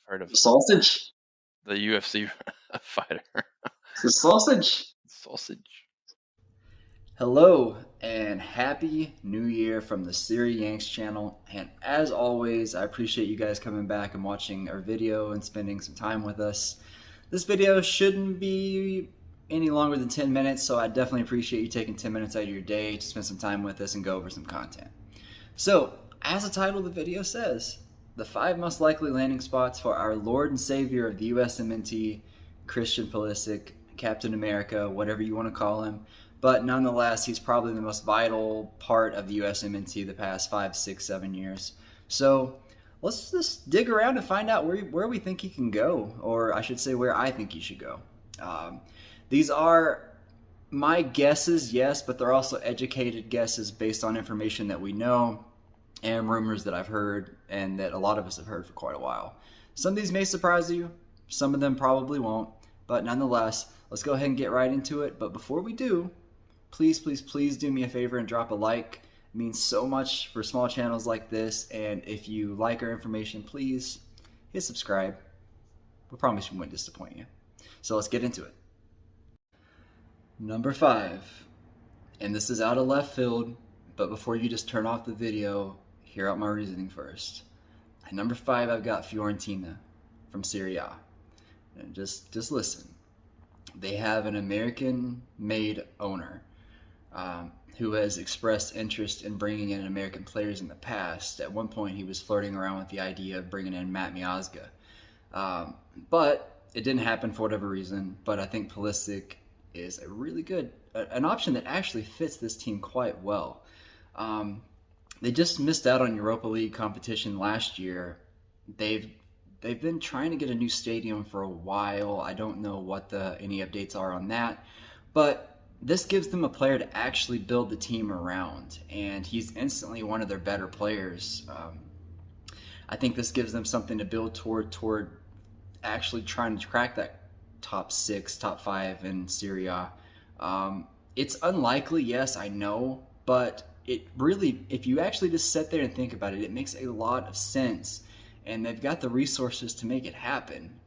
heard of Sausage? the UFC fighter. The sausage? Sausage. Hello and happy new year from the Siri Yanks channel. And as always, I appreciate you guys coming back and watching our video and spending some time with us. This video shouldn't be any longer than 10 minutes, so I definitely appreciate you taking 10 minutes out of your day to spend some time with us and go over some content. So, as the title of the video says, the 5 most likely landing spots for our Lord and Savior of the USMNT, Christian Pulisic, Captain America, whatever you want to call him. But nonetheless, he's probably the most vital part of the USMNT the past 5, 6, 7 years. So let's just dig around and find out where we think he can go, or I should say where I think he should go. These are my guesses, yes, but they're also educated guesses based on information that we know and rumors that I've heard and that a lot of us have heard for quite a while. Some of these may surprise you, some of them probably won't, but nonetheless, let's go ahead and get right into it. But before we do, please do me a favor and drop a like. It means so much for small channels like this, and if you like our information, please hit subscribe. We promise we won't disappoint you. So let's get into it. Number 5, and this is out of left field, but before you just turn off the video, hear out my reasoning first. At number 5, I've got Fiorentina from Serie A. And just listen. They have an American-made owner who has expressed interest in bringing in American players in the past. At one point, he was flirting around with the idea of bringing in Matt Miazga. But it didn't happen for whatever reason. But I think Pulisic is a really good, an option that actually fits this team quite well. They just missed out on Europa League competition last year. They've been trying to get a new stadium for a while. I don't know what any updates are on that, but this gives them a player to actually build the team around, and he's instantly one of their better players. I think this gives them something to build toward actually trying to crack that top 6, top 5 in Serie A. It's unlikely, yes, I know, but it really, if you actually just sit there and think about it, it makes a lot of sense. And they've got the resources to make it happen.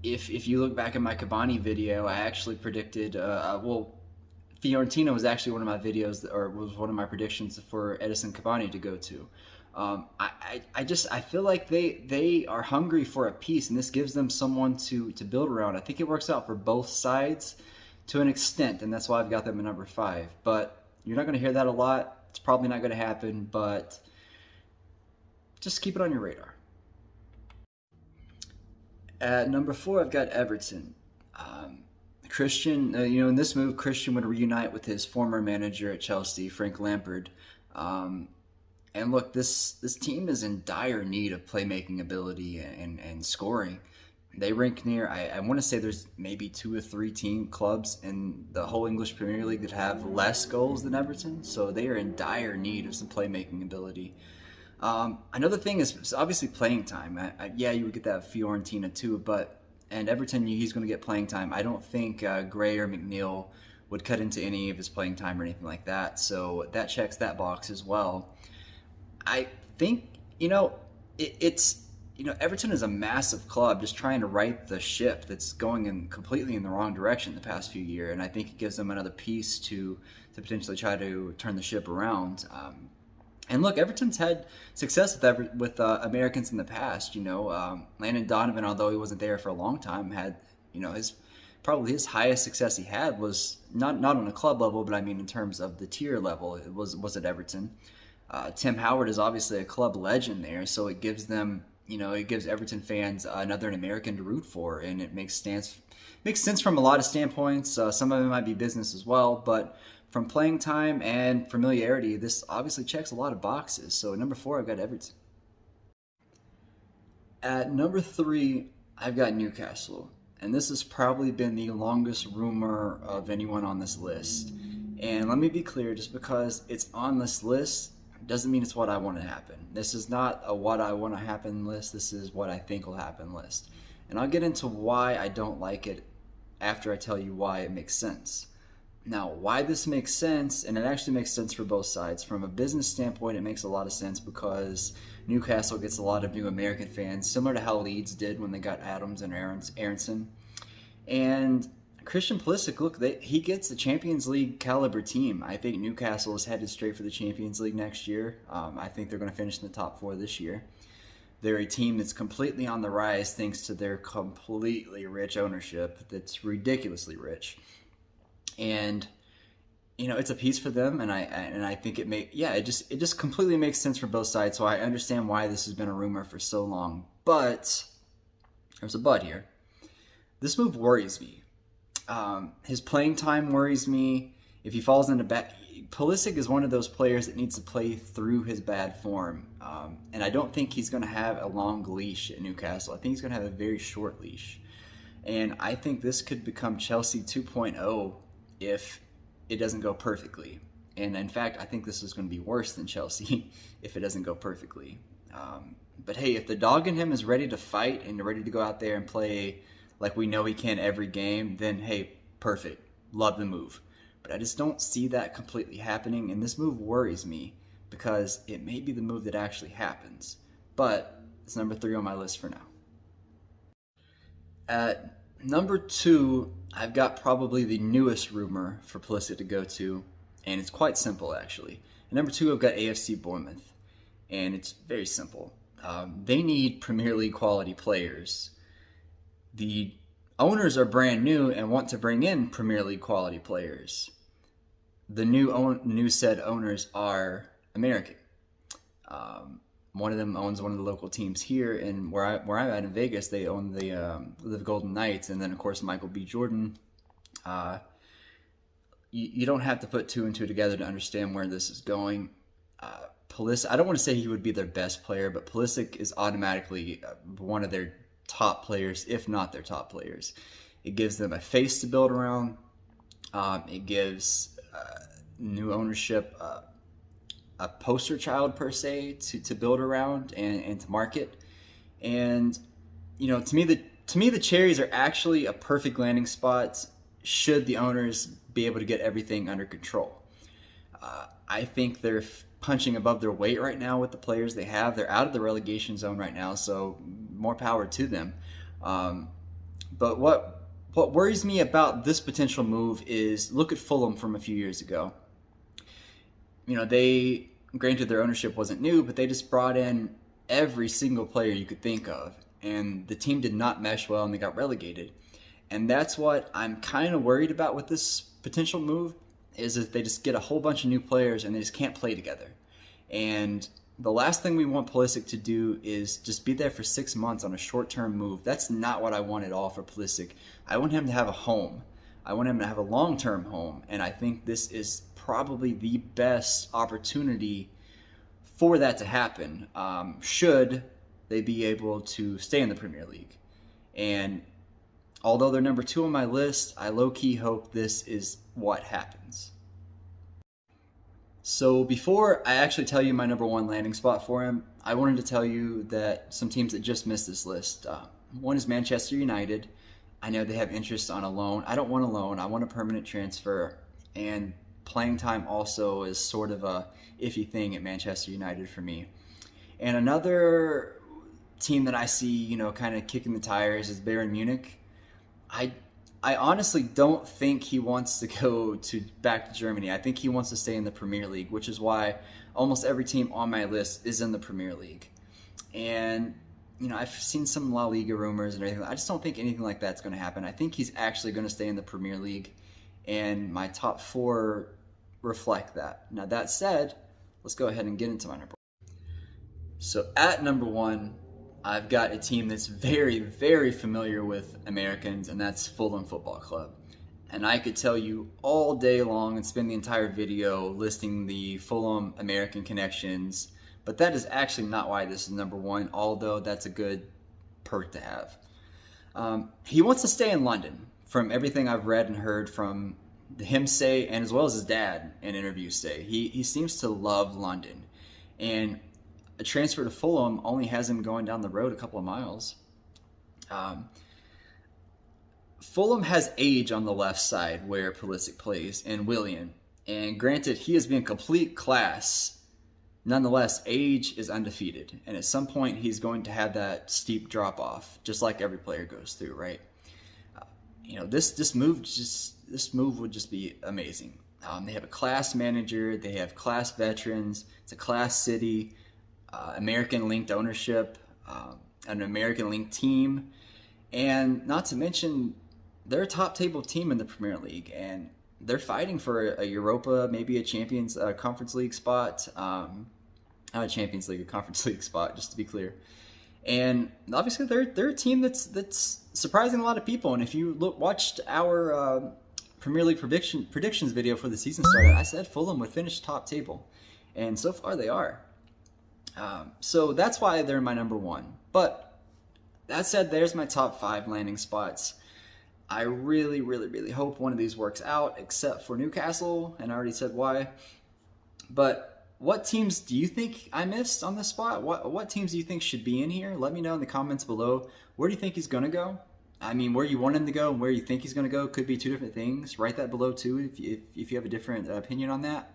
If you look back at my Cavani video, I actually predicted, Fiorentina was actually one of my videos, or was one of my predictions for Edison Cavani to go to. I feel like they are hungry for a piece, and this gives them someone to build around. I think it works out for both sides to an extent, and that's why I've got them at number 5. But you're not going to hear that a lot. It's probably not going to happen, but just keep it on your radar. At number 4, I've got Everton. Christian, in this move, Christian would reunite with his former manager at Chelsea, Frank Lampard. And look, this team is in dire need of playmaking ability and scoring. They rank near, I want to say there's maybe 2 or 3 clubs in the whole English Premier League that have less goals than Everton. So they are in dire need of some playmaking ability. Another thing is obviously playing time. Yeah, you would get that Fiorentina too, and Everton, he's going to get playing time. I don't think Gray or McNeil would cut into any of his playing time or anything like that, so that checks that box as well. I think, Everton is a massive club just trying to right the ship that's going completely in the wrong direction the past few years, and I think it gives them another piece to potentially try to turn the ship around. And look, Everton's had success with Americans in the past. Landon Donovan, although he wasn't there for a long time, had probably his highest success he had was not on a club level, but I mean in terms of the tier level, it was at Everton. Tim Howard is obviously a club legend there, so it gives them, it gives Everton fans another American to root for, and it makes sense from a lot of standpoints. Some of it might be business as well, but from playing time and familiarity, this obviously checks a lot of boxes. So at number 4, I've got Everton. At number 3, I've got Newcastle. And this has probably been the longest rumor of anyone on this list. And let me be clear, just because it's on this list doesn't mean it's what I want to happen. This is not a what I want to happen list. This is what I think will happen list. And I'll get into why I don't like it after I tell you why it makes sense. Now, why this makes sense, and it actually makes sense for both sides. From a business standpoint, it makes a lot of sense because Newcastle gets a lot of new American fans, similar to how Leeds did when they got Adams and Aronson. And Christian Pulisic, look, he gets a Champions League caliber team. I think Newcastle is headed straight for the Champions League next year. I think they're going to finish in the top 4 this year. They're a team that's completely on the rise thanks to their completely rich ownership that's ridiculously rich. And it's a piece for them, and I think it just completely makes sense for both sides. So I understand why this has been a rumor for so long. But there's a but here. This move worries me. His playing time worries me. If he falls into bad, Pulisic is one of those players that needs to play through his bad form, and I don't think he's going to have a long leash at Newcastle. I think he's going to have a very short leash, and I think this could become Chelsea 2.0 if it doesn't go perfectly. And in fact, I think this is going to be worse than Chelsea if it doesn't go perfectly. But hey, if the dog in him is ready to fight and ready to go out there and play like we know he can every game, then hey, perfect. Love the move. But I just don't see that completely happening, and this move worries me because it may be the move that actually happens. But it's number 3 on my list for now. At number 2, I've got probably the newest rumor for Pulisic to go to, and it's quite simple actually. At number 2, I've got AFC Bournemouth, and it's very simple. They need Premier League quality players. The owners are brand new and want to bring in Premier League quality players. The new said owners are American. One of them owns one of the local teams here, and where I'm at in Vegas, they own the Golden Knights, and then of course Michael B. Jordan. You don't have to put 2 and 2 together to understand where this is going. Pulisic, I don't want to say he would be their best player, but Pulisic is automatically one of their top players, if not their top players. It gives them a face to build around. It gives new ownership a poster child per se to build around and to market. And to me the Cherries are actually a perfect landing spot should the owners be able to get everything under control. I think they're punching above their weight right now with the players they have. They're out of the relegation zone right now, so more power to them. But what worries me about this potential move is look at Fulham from a few years ago. They, granted their ownership wasn't new, but they just brought in every single player you could think of, and the team did not mesh well and they got relegated. And that's what I'm kind of worried about with this potential move, is that they just get a whole bunch of new players and they just can't play together. And the last thing we want Pulisic to do is just be there for 6 months on a short-term move. That's not what I want at all for Pulisic. I want him to have a home. I want him to have a long-term home. And I think this is probably the best opportunity for that to happen, should they be able to stay in the Premier League. And although they're number 2 on my list, I low-key hope this is what happens. So before I actually tell you my number 1 landing spot for him, I wanted to tell you that some teams that just missed this list. One is Manchester United. I know they have interest on a loan. I don't want a loan. I want a permanent transfer. And playing time also is sort of a iffy thing at Manchester United for me. And another team that I see, kind of kicking the tires is Bayern Munich. I honestly don't think he wants to go back to Germany. I think he wants to stay in the Premier League, which is why almost every team on my list is in the Premier League. And, I've seen some La Liga rumors and everything. I just don't think anything like that's going to happen. I think he's actually going to stay in the Premier League, and my top 4 reflect that. Now, that said, let's go ahead and get into my number 1. So at number 1, I've got a team that's very, very familiar with Americans, and that's Fulham Football Club. And I could tell you all day long and spend the entire video listing the Fulham American connections, but that is actually not why this is number 1, although that's a good perk to have. He wants to stay in London, from everything I've read and heard from him say, and as well as his dad in interviews say. He seems to love London, and a transfer to Fulham only has him going down the road a couple of miles. Fulham has age on the left side where Pulisic plays and Willian. And granted, he has been complete class. Nonetheless, age is undefeated. And at some point, he's going to have that steep drop off, just like every player goes through, right? This move would just be amazing. They have a class manager. They have class veterans. It's a class city, American-linked ownership, an American-linked team. And not to mention, they're a top-table team in the Premier League. And they're fighting for a Europa, maybe a Champions Conference League spot. Not a Champions League, a Conference League spot, just to be clear. And obviously, they're a team that's surprising a lot of people. And if you watched our Premier League predictions video for the season started, I said Fulham would finish top table, and so far they are. So that's why they're my number one. But that said, there's my top 5 landing spots. I really, really, really hope one of these works out, except for Newcastle, and I already said why. But what teams do you think I missed on this spot? What teams do you think should be in here? Let me know in the comments below. Where do you think he's going to go? I mean, where you want him to go and where you think he's going to go could be 2 different things. Write that below too if you have a different opinion on that.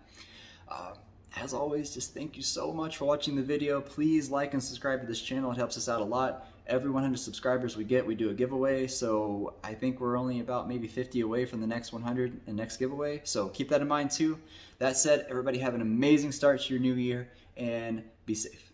As always, just thank you so much for watching the video. Please like and subscribe to this channel. It helps us out a lot. Every 100 subscribers we get, we do a giveaway. So I think we're only about maybe 50 away from the next 100 and next giveaway. So keep that in mind too. That said, everybody have an amazing start to your new year and be safe.